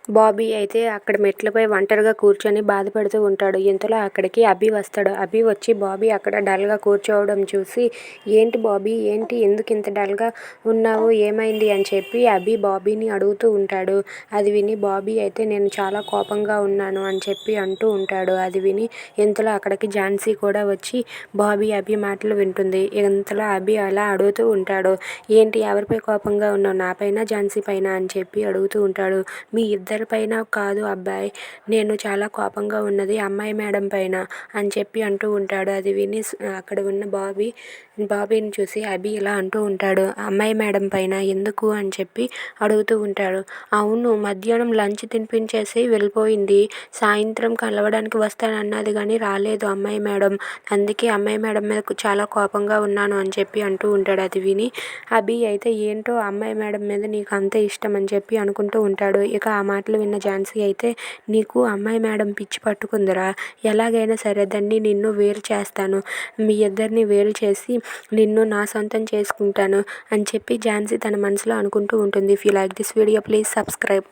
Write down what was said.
బాబీ అయితే అక్కడ మెట్లపై ఒంటరిగా కూర్చొని బాధపడుతూ ఉంటాడు. ఇంతలో అక్కడికి అభి వస్తాడు. అభి వచ్చి బాబీ అక్కడ డల్గా కూర్చోవడం చూసి, ఏంటి బాబీ, ఏంటి ఎందుకు ఇంత డల్గా ఉన్నావు, ఏమైంది అని చెప్పి అభి బాబీని అడుగుతూ ఉంటాడు. అది విని బాబీ అయితే నేను చాలా కోపంగా ఉన్నాను అని చెప్పి అంటూ ఉంటాడు. అది విని ఇంతలో అక్కడికి ఝాన్సీ కూడా వచ్చి బాబీ అభి మాటలు వింటుంది. ఇంతలో అభి అలా అడుగుతూ ఉంటాడు, ఏంటి ఎవరిపై కోపంగా ఉన్నావు, నాపైన ఝాన్సీ పైన అని చెప్పి అడుగుతూ ఉంటాడు. మీ ఇద్దరిపైన కాదు అబ్బాయి, నేను చాలా కోపంగా ఉన్నది అమ్మాయి మేడం పైన అని చెప్పి అంటూ ఉంటాడు. అది విని అక్కడ ఉన్న బాబీని చూసి అభి ఇలా అంటూ ఉంటాడు, అమ్మాయి మేడం పైన ఎందుకు అని చెప్పి అడుగుతూ ఉంటాడు. అవును, మధ్యాహ్నం లంచ్ తినిపించేసి వెళ్ళిపోయింది, సాయంత్రం కలవడానికి వస్తానన్నది కానీ రాలేదు అమ్మాయి మేడం, అందుకే అమ్మాయి మేడం మీద చాలా కోపంగా ఉన్నాను అని చెప్పి అంటూ ఉంటాడు. అది విని అభి అయితే ఏంటో అమ్మాయి మేడం మీద నీకు అంత ఇష్టం అని చెప్పి అనుకుంటూ ఉంటాడు. ఇక ఆ మాటలు విన్న ఝాన్సీ అయితే, నీకు అమ్మాయి మేడం పిచ్చి పట్టుకుందిరా, ఎలాగైనా సరే దాన్ని నిన్ను వేరు చేస్తాను, మీ ఇద్దరిని వేరు చేసి నిన్ను నా సొంతం చేసుకుంటాను అని చెప్పి ఝాన్సీ తన మనసులో అనుకుంటూ ఉంటుంది. If you like this video please subscribe.